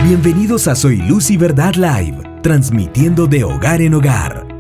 Bienvenidos a Soy Luz y Verdad Live, transmitiendo de hogar en hogar.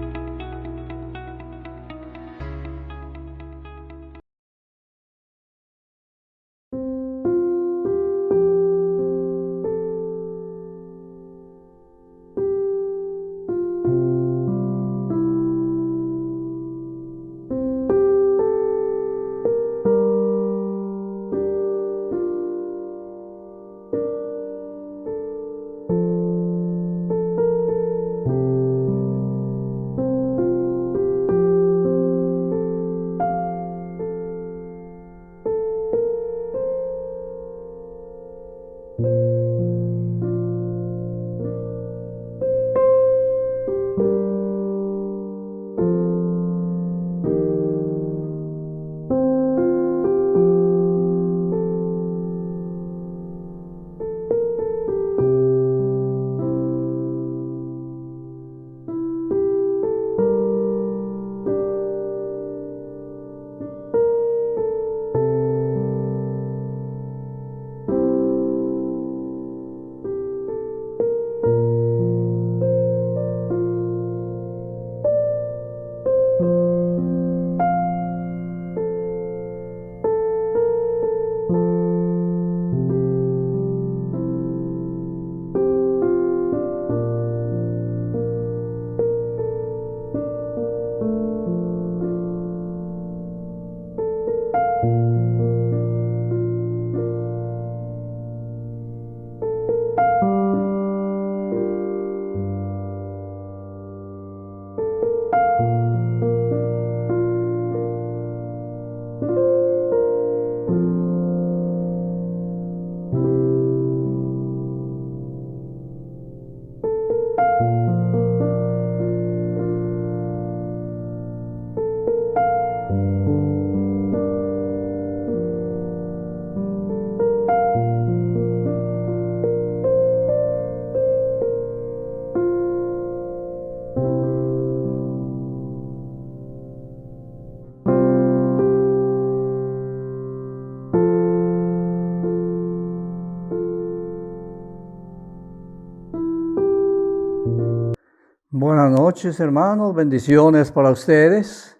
Buenas noches, hermanos, bendiciones para ustedes.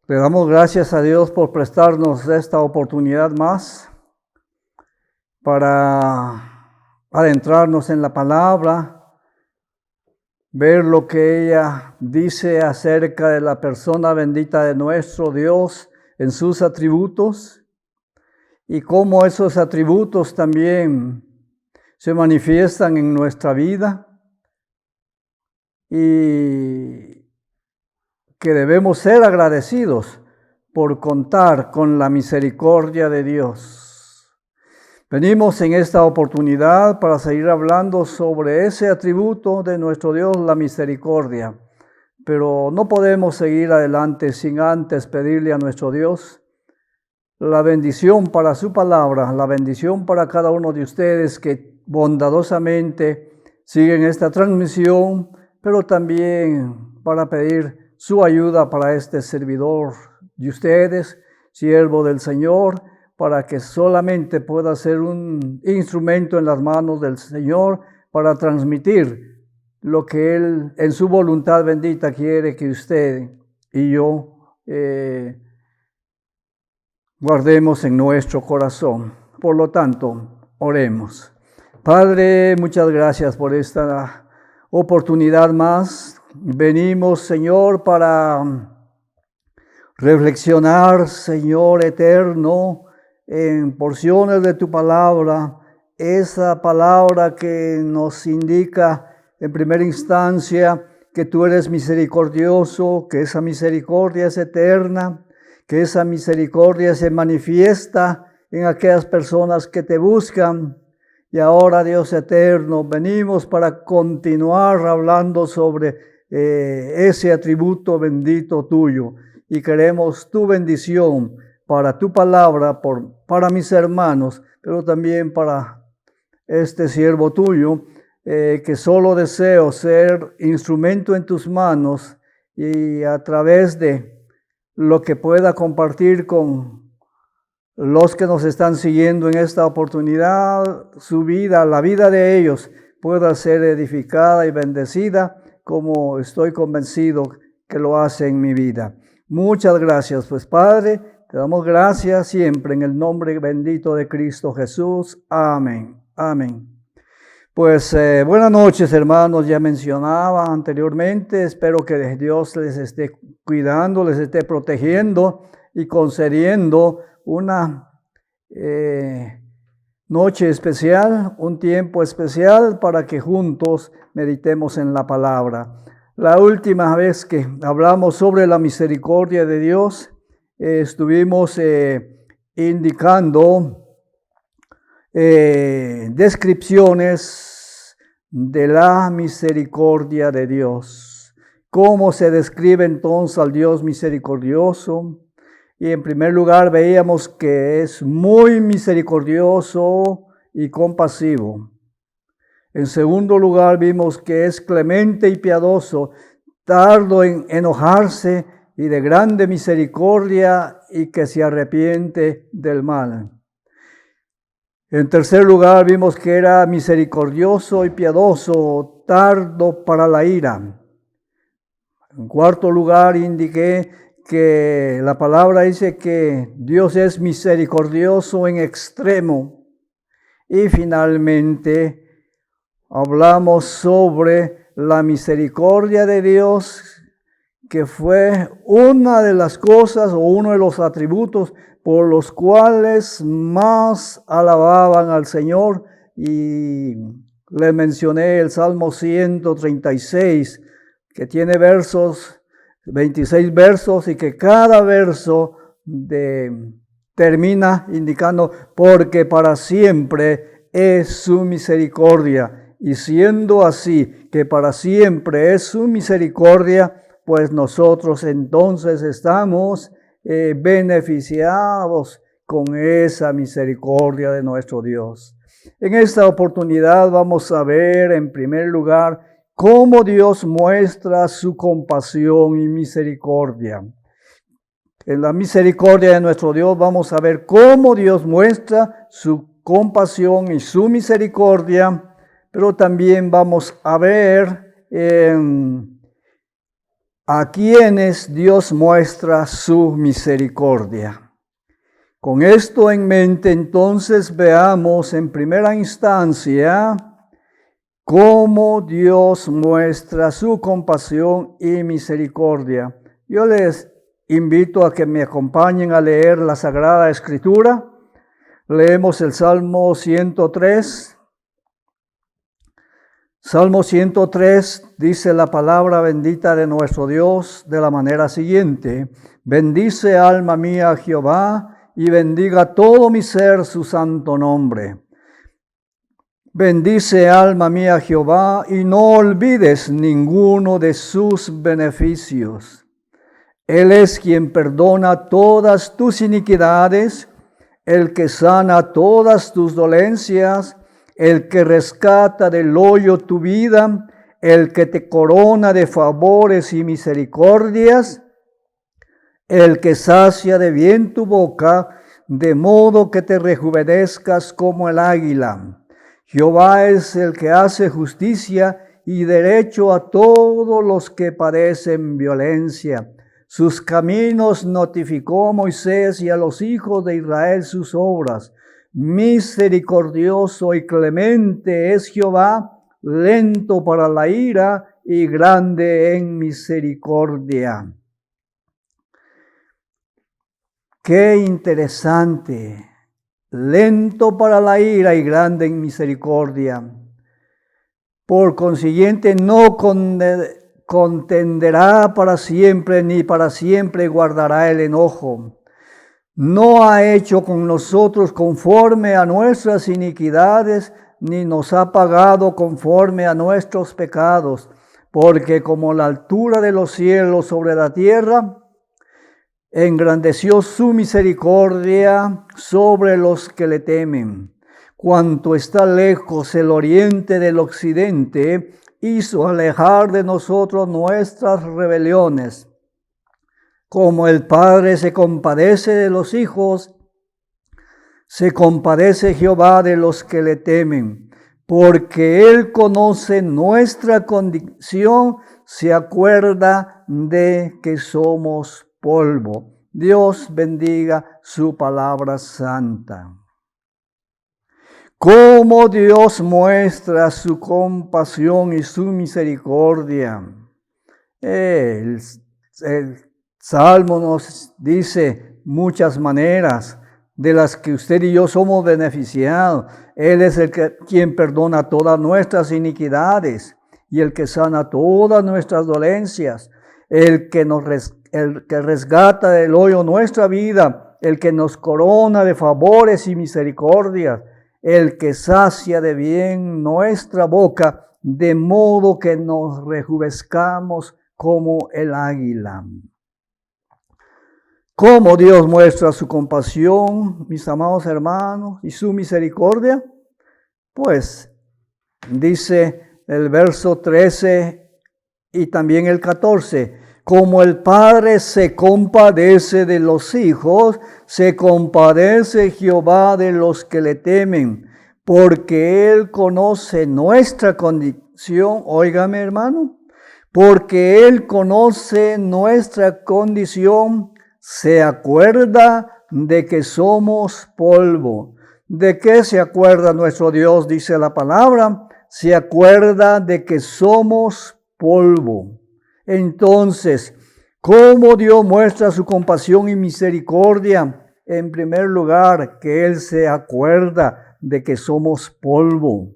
Le damos gracias a Dios por prestarnos esta oportunidad más para adentrarnos en la palabra, ver lo que ella dice acerca de la persona bendita de nuestro Dios en sus atributos y cómo esos atributos también se manifiestan en nuestra vida. Y que debemos ser agradecidos por contar con la misericordia de Dios. Venimos en esta oportunidad para seguir hablando sobre ese atributo de nuestro Dios, la misericordia. Pero no podemos seguir adelante sin antes pedirle a nuestro Dios la bendición para su palabra, la bendición para cada uno de ustedes que bondadosamente siguen esta transmisión, pero también para pedir su ayuda para este servidor de ustedes, siervo del Señor, para que solamente pueda ser un instrumento en las manos del Señor para transmitir lo que Él en su voluntad bendita quiere que usted y yo guardemos en nuestro corazón. Por lo tanto, oremos. Padre, muchas gracias por esta oportunidad más. Venimos, Señor, para reflexionar, Señor eterno, en porciones de tu palabra, esa palabra que nos indica en primera instancia que tú eres misericordioso, que esa misericordia es eterna, que esa misericordia se manifiesta en aquellas personas que te buscan. Y ahora, Dios eterno, venimos para continuar hablando sobre ese atributo bendito tuyo. Y queremos tu bendición para tu palabra, para mis hermanos, pero también para este siervo tuyo, que solo deseo ser instrumento en tus manos y a través de lo que pueda compartir con los que nos están siguiendo en esta oportunidad, su vida, la vida de ellos pueda ser edificada y bendecida, como estoy convencido que lo hace en mi vida. Muchas gracias, pues Padre, te damos gracias siempre en el nombre bendito de Cristo Jesús. Amén. Amén. Pues buenas noches, hermanos. Ya mencionaba anteriormente, espero que Dios les esté cuidando, les esté protegiendo y concediendo una noche especial, un tiempo especial para que juntos meditemos en la palabra. La última vez que hablamos sobre la misericordia de Dios, estuvimos indicando descripciones de la misericordia de Dios. ¿Cómo se describe entonces al Dios misericordioso? Y en primer lugar veíamos que es muy misericordioso y compasivo. En segundo lugar vimos que es clemente y piadoso, tardo en enojarse y de grande misericordia y que se arrepiente del mal. En tercer lugar vimos que era misericordioso y piadoso, tardo para la ira. En cuarto lugar indiqué que la palabra dice que Dios es misericordioso en extremo. Y finalmente hablamos sobre la misericordia de Dios, que fue una de las cosas o uno de los atributos por los cuales más alababan al Señor. Y les mencioné el Salmo 136, que tiene 26 versos y que cada verso termina indicando porque para siempre es su misericordia. Y siendo así que para siempre es su misericordia, pues nosotros entonces estamos beneficiados con esa misericordia de nuestro Dios. En esta oportunidad vamos a ver en primer lugar cómo Dios muestra su compasión y misericordia. En la misericordia de nuestro Dios vamos a ver cómo Dios muestra su compasión y su misericordia, pero también vamos a ver a quienes Dios muestra su misericordia. Con esto en mente, entonces veamos en primera instancia cómo Dios muestra su compasión y misericordia. Yo les invito a que me acompañen a leer la Sagrada Escritura. Leemos el Salmo 103. Salmo 103 dice la palabra bendita de nuestro Dios de la manera siguiente: bendice alma mía a Jehová y bendiga todo mi ser su santo nombre. Bendice alma mía a Jehová y no olvides ninguno de sus beneficios. Él es quien perdona todas tus iniquidades, el que sana todas tus dolencias, el que rescata del hoyo tu vida, el que te corona de favores y misericordias, el que sacia de bien tu boca, de modo que te rejuvenezcas como el águila. Jehová es el que hace justicia y derecho a todos los que padecen violencia. Sus caminos notificó Moisés y a los hijos de Israel sus obras. Misericordioso y clemente es Jehová, lento para la ira y grande en misericordia. Qué interesante. Lento para la ira y grande en misericordia. Por consiguiente, no contenderá para siempre, ni para siempre guardará el enojo. No ha hecho con nosotros conforme a nuestras iniquidades, ni nos ha pagado conforme a nuestros pecados, porque como la altura de los cielos sobre la tierra, engrandeció su misericordia sobre los que le temen. Cuanto está lejos el oriente del occidente, hizo alejar de nosotros nuestras rebeliones. Como el Padre se compadece de los hijos, Se compadece Jehová de los que le temen, porque Él conoce nuestra condición, se acuerda de que somos polvo. Dios bendiga su palabra santa. Cómo Dios muestra su compasión y su misericordia. El Salmo nos dice muchas maneras de las que usted y yo somos beneficiados. Él es quien perdona todas nuestras iniquidades y el que sana todas nuestras dolencias, el que resgata del hoyo nuestra vida, el que nos corona de favores y misericordias, el que sacia de bien nuestra boca, de modo que nos rejuvezcamos como el águila. ¿Cómo Dios muestra su compasión, mis amados hermanos, y su misericordia? Pues dice el verso 13 y también el 14, como el Padre se compadece de los hijos, se compadece Jehová de los que le temen, porque Él conoce nuestra condición. Óigame, hermano, porque Él conoce nuestra condición, se acuerda de que somos polvo. ¿De qué se acuerda nuestro Dios? Dice la palabra, se acuerda de que somos polvo. Entonces, ¿cómo Dios muestra su compasión y misericordia? En primer lugar, que Él se acuerda de que somos polvo.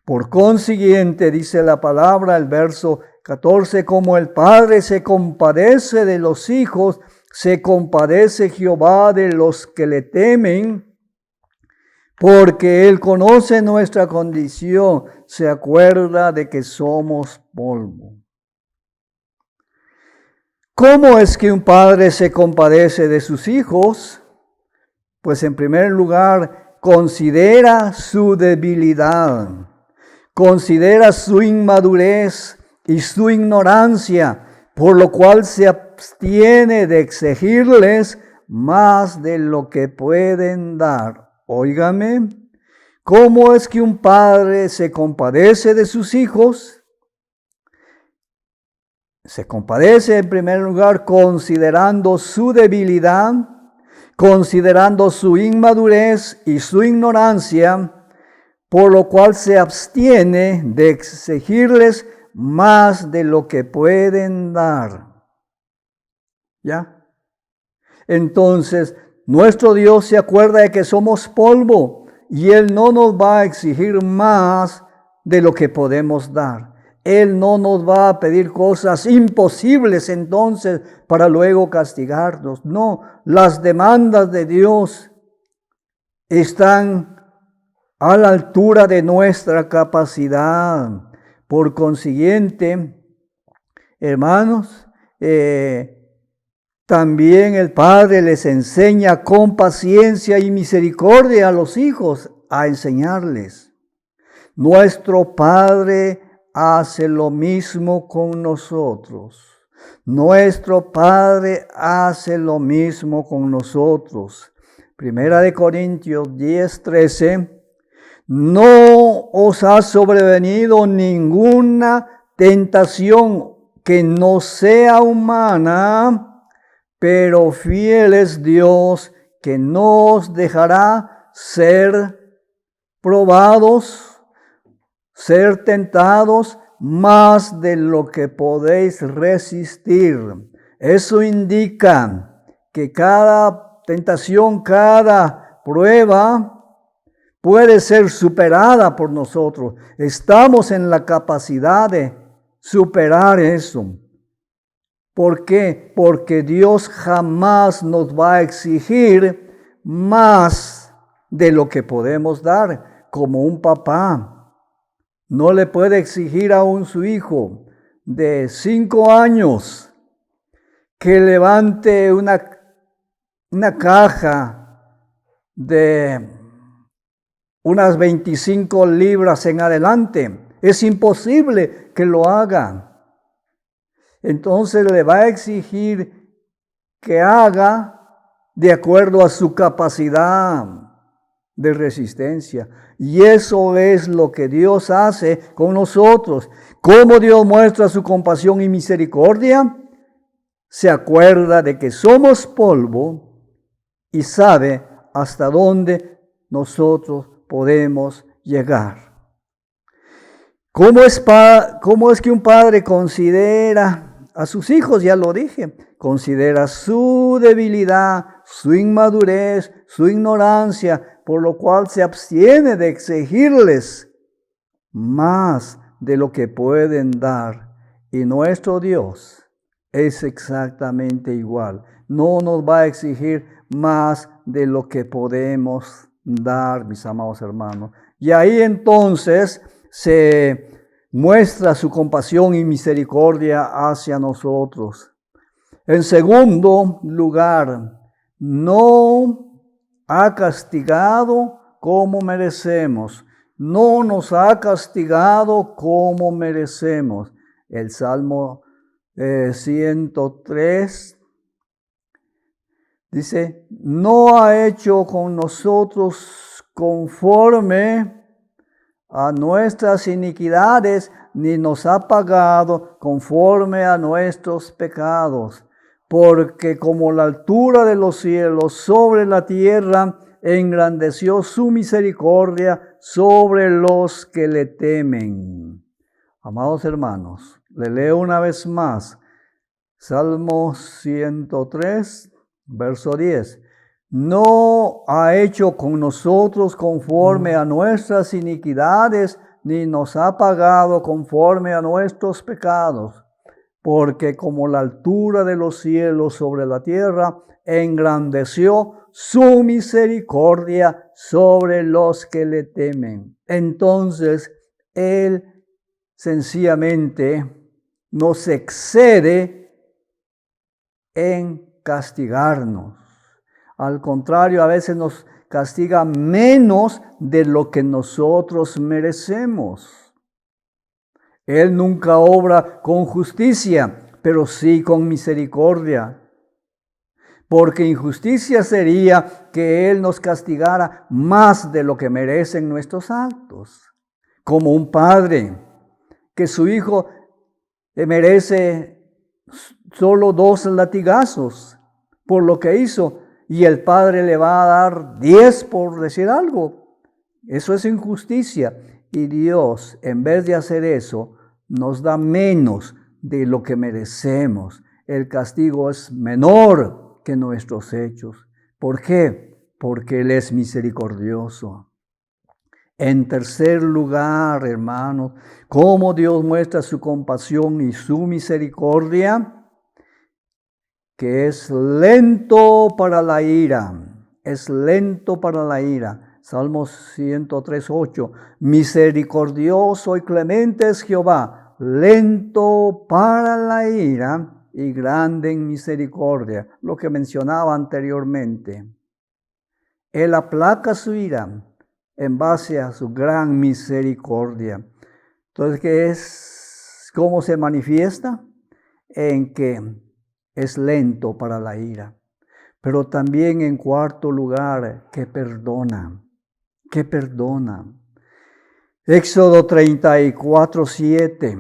Por consiguiente, dice la palabra, el verso 14, como el Padre se compadece de los hijos, se compadece Jehová de los que le temen, porque Él conoce nuestra condición, se acuerda de que somos polvo. ¿Cómo es que un padre se compadece de sus hijos? Pues en primer lugar, considera su debilidad, considera su inmadurez y su ignorancia, por lo cual se abstiene de exigirles más de lo que pueden dar. Óigame, ¿cómo es que un padre se compadece de sus hijos? Se compadece en primer lugar considerando su debilidad, considerando su inmadurez y su ignorancia, por lo cual se abstiene de exigirles más de lo que pueden dar. ¿Ya? Entonces, nuestro Dios se acuerda de que somos polvo y Él no nos va a exigir más de lo que podemos dar. Él no nos va a pedir cosas imposibles entonces para luego castigarnos. No, las demandas de Dios están a la altura de nuestra capacidad. Por consiguiente, hermanos, también el Padre les enseña con paciencia y misericordia a los hijos a enseñarles. Nuestro Padre hace lo mismo con nosotros. Nuestro Padre hace lo mismo con nosotros. Primera de Corintios 10:13. No os ha sobrevenido ninguna tentación que no sea humana, pero fiel es Dios que no os dejará ser probados, ser tentados más de lo que podéis resistir. Eso indica que cada tentación, cada prueba puede ser superada por nosotros. Estamos en la capacidad de superar eso. ¿Por qué? Porque Dios jamás nos va a exigir más de lo que podemos dar, como un papá. No le puede exigir a su hijo de 5 años que levante una caja de unas 25 libras en adelante. Es imposible que lo haga. Entonces le va a exigir que haga de acuerdo a su capacidad. de resistencia. Y eso es lo que Dios hace con nosotros. ¿Cómo Dios muestra su compasión y misericordia? Se acuerda de que somos polvo y sabe hasta dónde nosotros podemos llegar. ¿Cómo es que un padre considera a sus hijos? Ya lo dije. Considera su debilidad, su inmadurez, su ignorancia, por lo cual se abstiene de exigirles más de lo que pueden dar. Y nuestro Dios es exactamente igual. No nos va a exigir más de lo que podemos dar, mis amados hermanos. Y ahí entonces se muestra su compasión y misericordia hacia nosotros. En segundo lugar, no ha castigado como merecemos. No nos ha castigado como merecemos. El Salmo 103 dice, no ha hecho con nosotros conforme a nuestras iniquidades, ni nos ha pagado conforme a nuestros pecados. Porque como la altura de los cielos sobre la tierra, engrandeció su misericordia sobre los que le temen. Amados hermanos, le leo una vez más. Salmo 103, verso 10. No ha hecho con nosotros conforme a nuestras iniquidades, ni nos ha pagado conforme a nuestros pecados. Porque como la altura de los cielos sobre la tierra, engrandeció su misericordia sobre los que le temen. Entonces, Él sencillamente nos excede en castigarnos. Al contrario, a veces nos castiga menos de lo que nosotros merecemos. Él nunca obra con justicia, pero sí con misericordia. Porque injusticia sería que Él nos castigara más de lo que merecen nuestros actos. Como un padre, que su hijo merece solo 2 latigazos por lo que hizo, y el padre le va a dar 10 por decir algo. Eso es injusticia. Y Dios, en vez de hacer eso, nos da menos de lo que merecemos. El castigo es menor que nuestros hechos. ¿Por qué? Porque Él es misericordioso. En tercer lugar, hermanos, ¿cómo Dios muestra su compasión y su misericordia? Que es lento para la ira. Es lento para la ira. Salmos 103, 8. Misericordioso y clemente es Jehová, lento para la ira y grande en misericordia. Lo que mencionaba anteriormente. Él aplaca su ira en base a su gran misericordia. Entonces, ¿qué es? ¿Cómo se manifiesta? En que es lento para la ira. Pero también en cuarto lugar, que perdona. Que perdona. Éxodo 34, 7.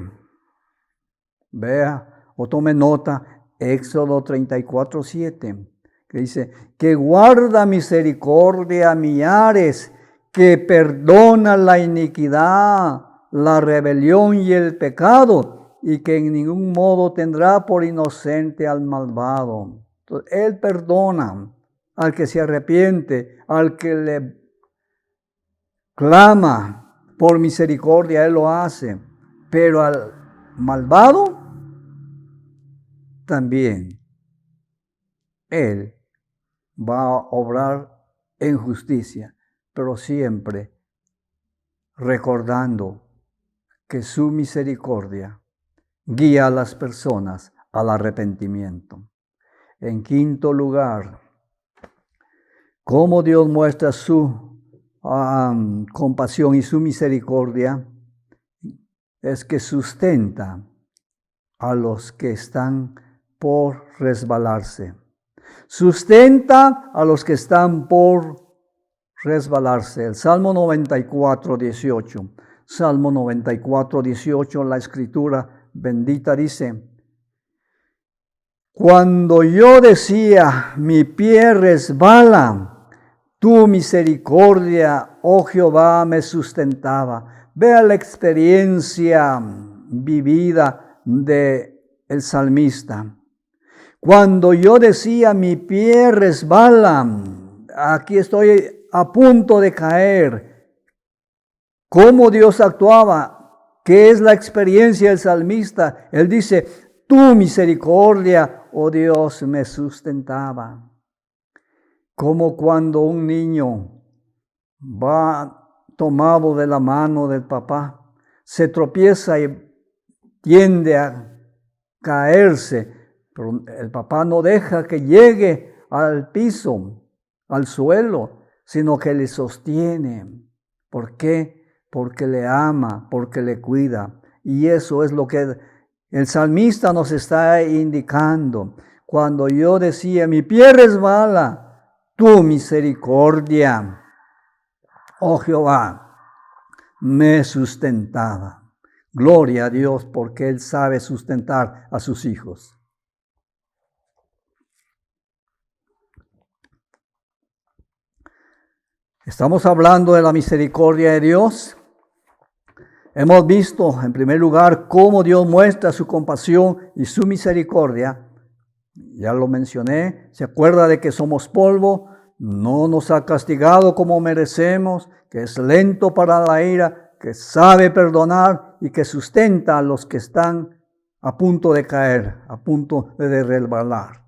Vea o tome nota. Éxodo 34, 7. Que dice, que guarda misericordia a millares, que perdona la iniquidad, la rebelión y el pecado, y que en ningún modo tendrá por inocente al malvado. Entonces, Él perdona al que se arrepiente, al que le clama por misericordia, Él lo hace. Pero al malvado, también Él va a obrar en justicia, pero siempre recordando que su misericordia guía a las personas al arrepentimiento. En quinto lugar, cómo Dios muestra su compasión y su misericordia es que sustenta a los que están por resbalarse. Sustenta a los que están por resbalarse. El Salmo 94, 18. Salmo 94, 18, la escritura bendita dice: cuando yo decía, mi pie resbala, tu misericordia, oh Jehová, me sustentaba. Vea la experiencia vivida del salmista. Cuando yo decía, mi pie resbala, aquí estoy a punto de caer. ¿Cómo Dios actuaba? ¿Qué es la experiencia del salmista? Él dice, tu misericordia, oh Dios, me sustentaba. Como cuando un niño va tomado de la mano del papá, se tropieza y tiende a caerse, pero el papá no deja que llegue al piso, al suelo, sino que le sostiene. ¿Por qué? Porque le ama, porque le cuida. Y eso es lo que el salmista nos está indicando. Cuando yo decía, mi pie resbala, tu misericordia, oh Jehová, me sustentaba. Gloria a Dios, porque Él sabe sustentar a sus hijos. Estamos hablando de la misericordia de Dios. Hemos visto, en primer lugar, cómo Dios muestra su compasión y su misericordia. Ya lo mencioné, se acuerda de que somos polvo, no nos ha castigado como merecemos, que es lento para la ira, que sabe perdonar y que sustenta a los que están a punto de caer, a punto de resbalar.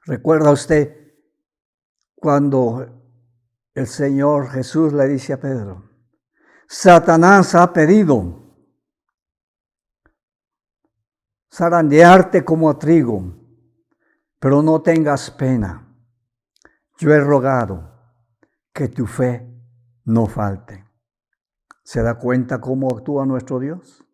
¿Recuerda usted cuando el Señor Jesús le dice a Pedro, Satanás ha pedido zarandearte como a trigo, pero no tengas pena. Yo he rogado que tu fe no falte. ¿Se da cuenta cómo actúa nuestro Dios?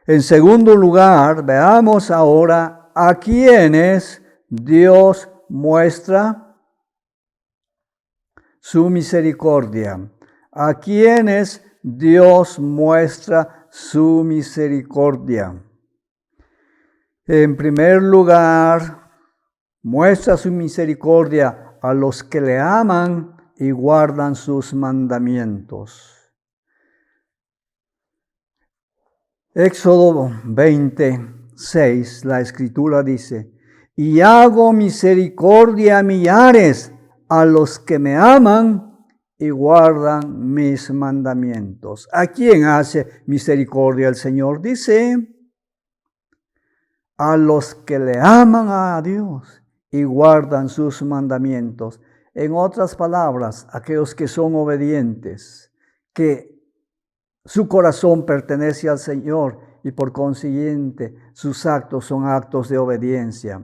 En segundo lugar, veamos ahora a quienes Dios muestra su misericordia. A quienes Dios muestra su misericordia. En primer lugar, muestra su misericordia a los que le aman y guardan sus mandamientos. Éxodo 26, la escritura dice, y hago misericordia a millares a los que me aman y guardan mis mandamientos. ¿A quién hace misericordia el Señor? Dice, a los que le aman a Dios y guardan sus mandamientos. En otras palabras, aquellos que son obedientes, que su corazón pertenece al Señor y por consiguiente sus actos son actos de obediencia.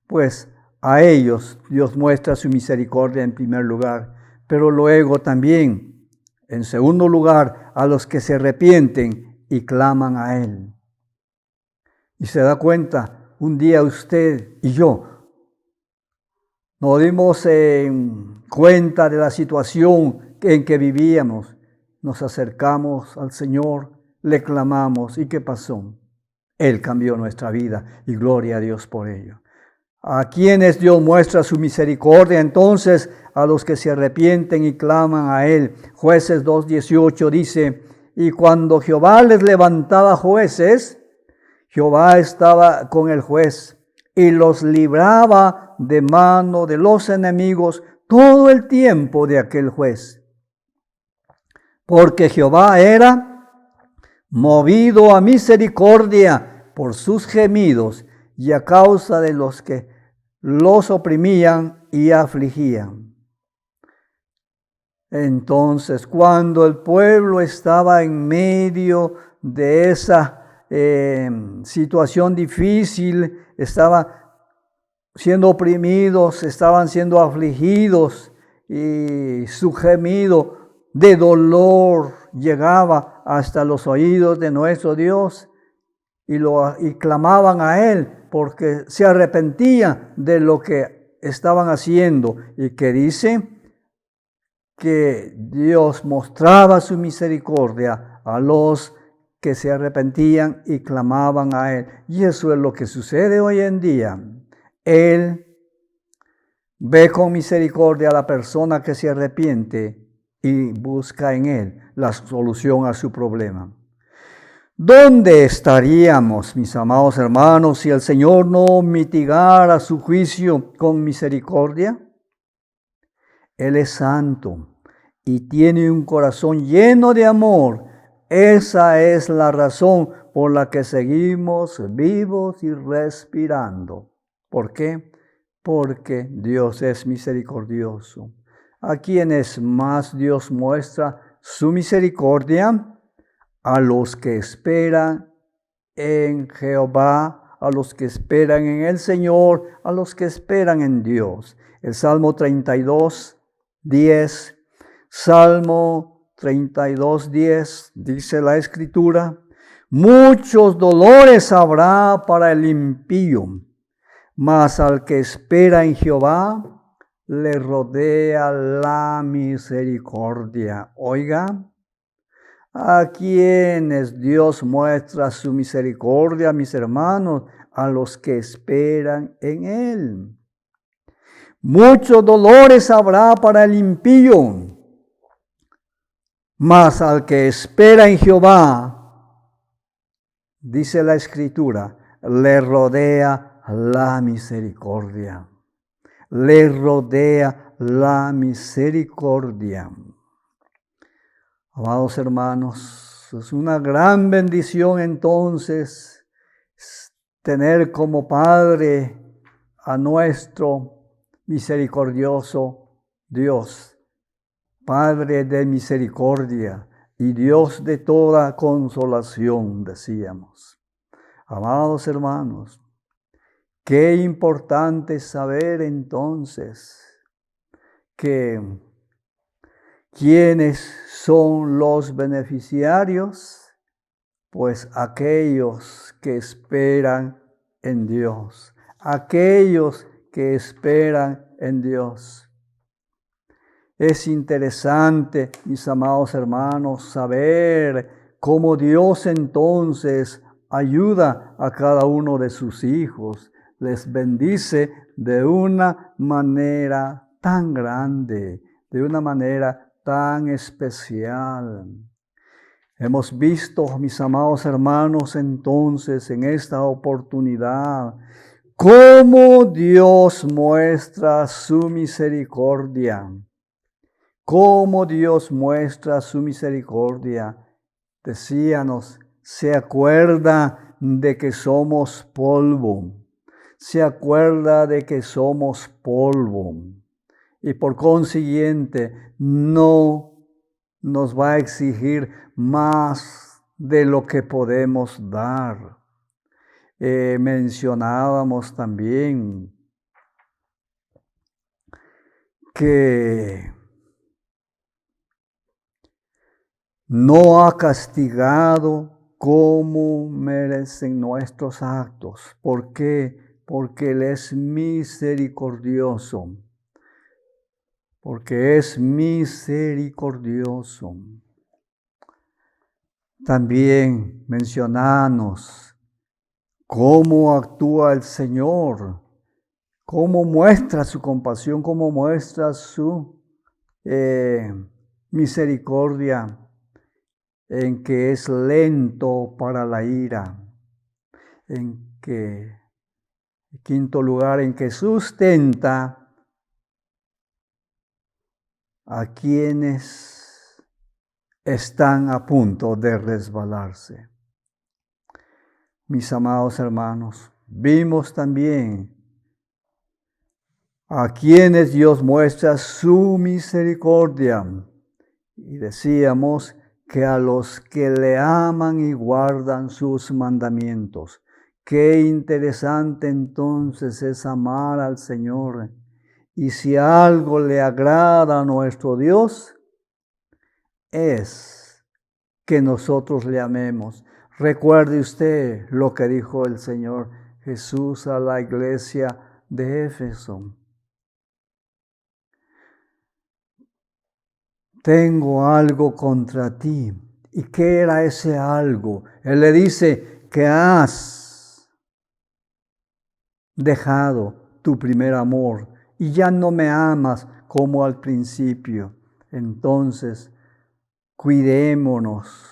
Pues a ellos Dios muestra su misericordia en primer lugar, pero luego también, en segundo lugar, a los que se arrepienten y claman a Él. Y se da cuenta, un día usted y yo nos dimos cuenta de la situación en que vivíamos. Nos acercamos al Señor, le clamamos. ¿Y qué pasó? Él cambió nuestra vida y gloria a Dios por ello. A quienes Dios muestra su misericordia, entonces a los que se arrepienten y claman a Él. Jueces 2:18 dice, y cuando Jehová les levantaba jueces, Jehová estaba con el juez y los libraba de mano de los enemigos todo el tiempo de aquel juez. Porque Jehová era movido a misericordia por sus gemidos y a causa de los que los oprimían y afligían. Entonces, cuando el pueblo estaba en medio de esa situación difícil, estaba siendo oprimidos, estaban siendo afligidos y su gemido de dolor llegaba hasta los oídos de nuestro Dios y clamaban a Él porque se arrepentían de lo que estaban haciendo. Y que dice, que Dios mostraba su misericordia a los que se arrepentían y clamaban a Él. Y eso es lo que sucede hoy en día. Él ve con misericordia a la persona que se arrepiente y busca en Él la solución a su problema. ¿Dónde estaríamos, mis amados hermanos, si el Señor no mitigara su juicio con misericordia? Él es santo y tiene un corazón lleno de amor. Esa es la razón por la que seguimos vivos y respirando. ¿Por qué? Porque Dios es misericordioso. ¿A quienes más Dios muestra su misericordia? A los que esperan en Jehová, a los que esperan en el Señor, a los que esperan en Dios. El Salmo 32, 10, Salmo 32, 10, dice la Escritura: muchos dolores habrá para el impío, mas al que espera en Jehová, le rodea la misericordia. Oiga, a quienes Dios muestra su misericordia, mis hermanos, a los que esperan en Él. Muchos dolores habrá para el impío, mas al que espera en Jehová, dice la Escritura, le rodea la misericordia. Le rodea la misericordia. Amados hermanos, es una gran bendición entonces tener como Padre a nuestro misericordioso Dios, Padre de misericordia y Dios de toda consolación, decíamos. Amados hermanos, qué importante saber entonces que ¿quiénes son los beneficiarios? Pues aquellos que esperan en Dios, aquellos que esperan en Dios. Es interesante, mis amados hermanos, saber cómo Dios entonces ayuda a cada uno de sus hijos, les bendice de una manera tan grande, de una manera tan especial. Hemos visto, mis amados hermanos, entonces en esta oportunidad, cómo Dios muestra su misericordia. Cómo Dios muestra su misericordia. Decíamos, se acuerda de que somos polvo. Se acuerda de que somos polvo. Y por consiguiente, no nos va a exigir más de lo que podemos dar. Mencionábamos también que no ha castigado como merecen nuestros actos. ¿Por qué? Porque Él es misericordioso. Porque es misericordioso. También mencionamos cómo actúa el Señor, cómo muestra su compasión, cómo muestra su misericordia, en que es lento para la ira, en que, en quinto lugar, en que sustenta a quienes están a punto de resbalarse. Mis amados hermanos, vimos también a quienes Dios muestra su misericordia. Y decíamos que a los que le aman y guardan sus mandamientos. Qué interesante entonces es amar al Señor. Y si algo le agrada a nuestro Dios, es que nosotros le amemos. Recuerde usted lo que dijo el Señor Jesús a la iglesia de Éfeso. tengo algo contra ti. ¿Y qué era ese algo? Él le dice que has dejado tu primer amor y ya no me amas como al principio. Entonces, cuidémonos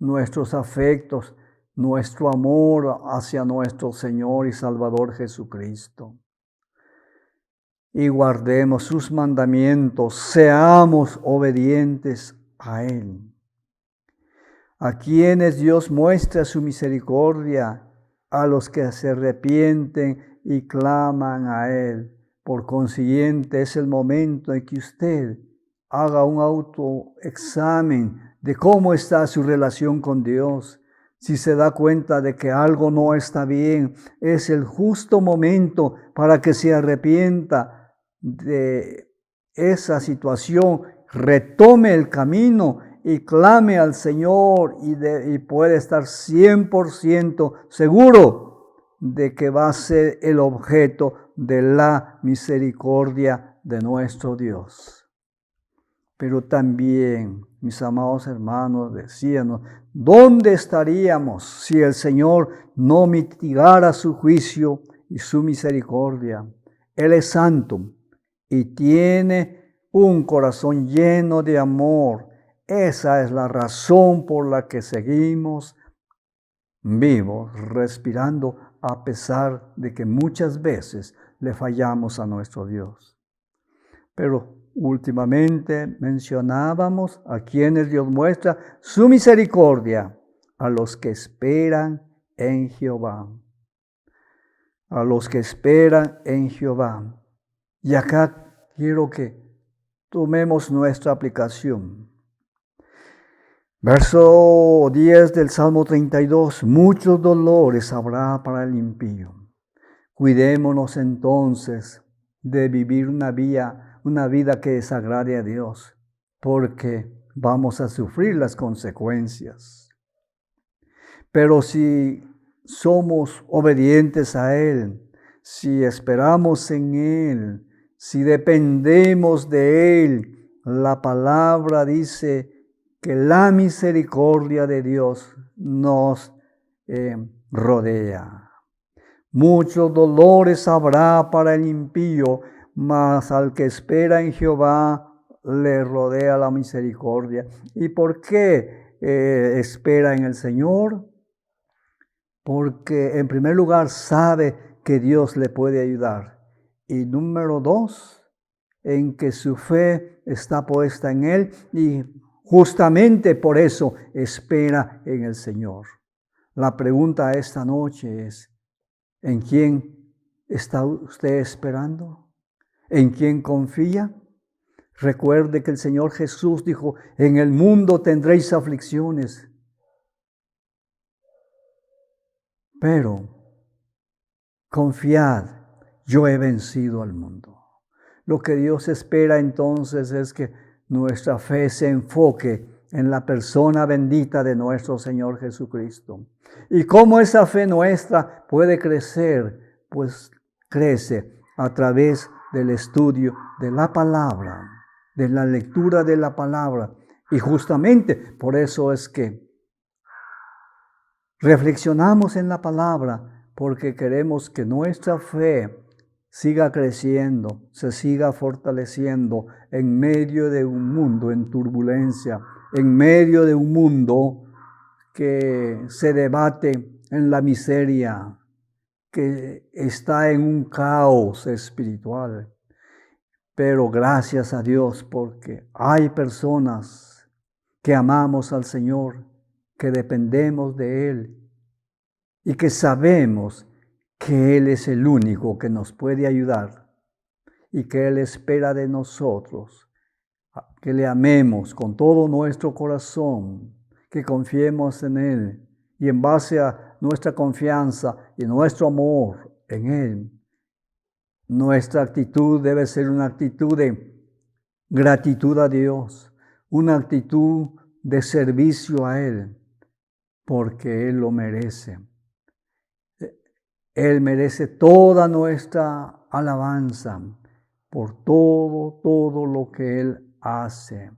nuestros afectos, nuestro amor hacia nuestro Señor y Salvador Jesucristo. Y guardemos sus mandamientos, seamos obedientes a Él. A quienes Dios muestra su misericordia, a los que se arrepienten y claman a Él. Por consiguiente, es el momento en que usted haga un autoexamen de cómo está su relación con Dios. Si se da cuenta de que algo no está bien, es el justo momento para que se arrepienta de esa situación, retome el camino y clame al Señor y puede estar 100% seguro de que va a ser el objeto de la misericordia de nuestro Dios. Pero también, mis amados hermanos, decíamos, ¿dónde estaríamos si el Señor no mitigara su juicio y su misericordia? Él es santo y tiene un corazón lleno de amor. Esa es la razón por la que seguimos vivos, respirando, a pesar de que muchas veces le fallamos a nuestro Dios. Pero últimamente mencionábamos a quienes Dios muestra su misericordia, a los que esperan en Jehová. A los que esperan en Jehová. Y acá quiero que tomemos nuestra aplicación. Verso 10 del Salmo 32. Muchos dolores habrá para el impío. Cuidémonos entonces de vivir una vida que desagrade a Dios, porque vamos a sufrir las consecuencias. Pero si somos obedientes a Él, si esperamos en Él, si dependemos de Él, la palabra dice que la misericordia de Dios nos rodea. Muchos dolores habrá para el impío, mas al que espera en Jehová le rodea la misericordia. ¿Y por qué espera en el Señor? Porque en primer lugar sabe que Dios le puede ayudar. Y número 2, en que su fe está puesta en Él y justamente por eso espera en el Señor. La pregunta esta noche es, ¿en quién está usted esperando? ¿En quién confía? Recuerde que el Señor Jesús dijo, en el mundo tendréis aflicciones, pero confiad, yo he vencido al mundo. Lo que Dios espera entonces es que nuestra fe se enfoque en la persona bendita de nuestro Señor Jesucristo. ¿Y cómo esa fe nuestra puede crecer? Pues crece a través del estudio de la palabra, de la lectura de la palabra. Y justamente por eso es que reflexionamos en la palabra, porque queremos que nuestra fe siga creciendo, se siga fortaleciendo en medio de un mundo en turbulencia, en medio de un mundo que se debate en la miseria, que está en un caos espiritual. Pero gracias a Dios, porque hay personas que amamos al Señor, que dependemos de Él y que sabemos que Él es el único que nos puede ayudar y que Él espera de nosotros, que le amemos con todo nuestro corazón, que confiemos en Él y en base a nuestra confianza y nuestro amor en Él, nuestra actitud debe ser una actitud de gratitud a Dios, una actitud de servicio a Él, porque Él lo merece. Él merece toda nuestra alabanza por todo lo que Él hace.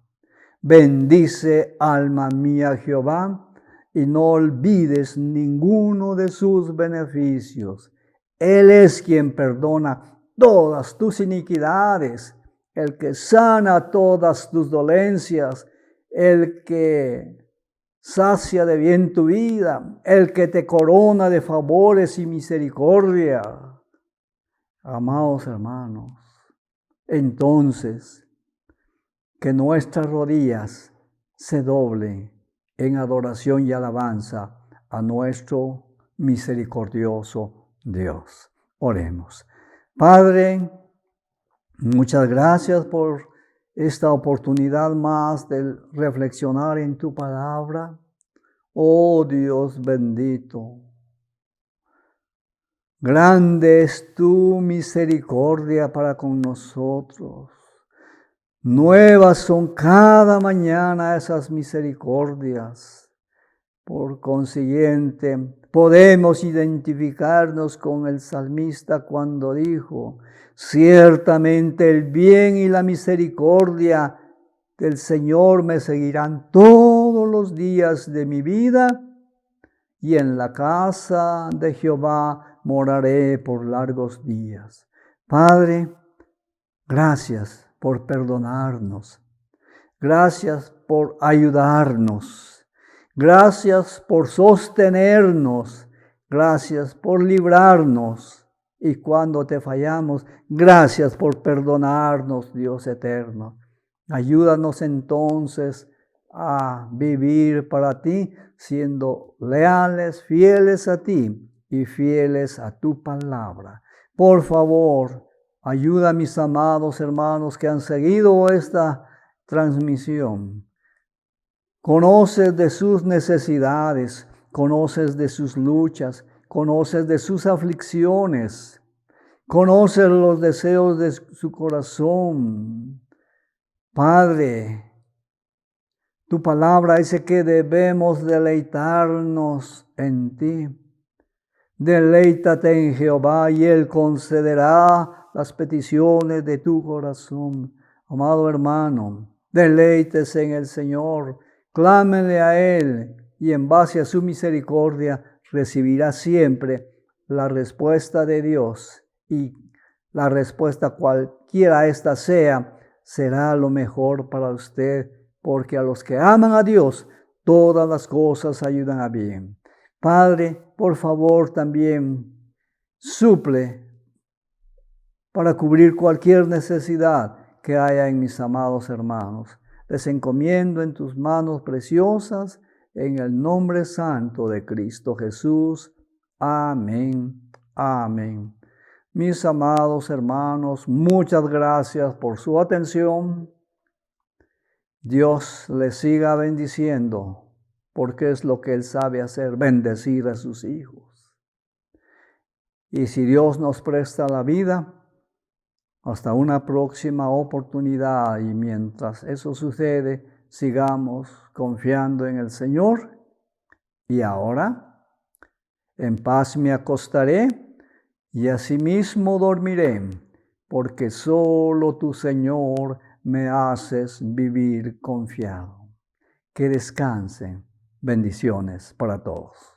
Bendice, alma mía, Jehová, y no olvides ninguno de sus beneficios. Él es quien perdona todas tus iniquidades, el que sana todas tus dolencias, el que sacia de bien tu vida, el que te corona de favores y misericordia. Amados hermanos, entonces, que nuestras rodillas se doblen en adoración y alabanza a nuestro misericordioso Dios. Oremos. Padre, muchas gracias por esta oportunidad más de reflexionar en tu palabra. Oh Dios bendito, grande es tu misericordia para con nosotros. Nuevas son cada mañana esas misericordias. Por consiguiente, podemos identificarnos con el salmista cuando dijo: ciertamente el bien y la misericordia del Señor me seguirán todos los días de mi vida, y en la casa de Jehová moraré por largos días. Padre, gracias por perdonarnos. Gracias por ayudarnos. Gracias por sostenernos. Gracias por librarnos. Y cuando te fallamos, gracias por perdonarnos, Dios eterno. Ayúdanos entonces a vivir para ti, siendo leales, fieles a ti y fieles a tu palabra. Por favor, ayuda a mis amados hermanos que han seguido esta transmisión. Conoces de sus necesidades, conoces de sus luchas, conoces de sus aflicciones, conoces los deseos de su corazón. Padre, tu palabra dice que debemos deleitarnos en ti. Deleítate en Jehová y Él concederá las peticiones de tu corazón. Amado hermano, deleítese en el Señor, clámenle a Él y en base a su misericordia recibirá siempre la respuesta de Dios, y la respuesta cualquiera esta sea, será lo mejor para usted, porque a los que aman a Dios, todas las cosas ayudan a bien. Padre, por favor también suple para cubrir cualquier necesidad que haya en mis amados hermanos. Les encomiendo en tus manos preciosas, en el nombre santo de Cristo Jesús. Amén. Amén. Mis amados hermanos, muchas gracias por su atención. Dios les siga bendiciendo, porque es lo que Él sabe hacer, bendecir a sus hijos. Y si Dios nos presta la vida, hasta una próxima oportunidad, y mientras eso sucede, sigamos confiando en el Señor. Y ahora, en paz me acostaré y asimismo dormiré, porque solo tu Señor me haces vivir confiado. Que descansen. Bendiciones para todos.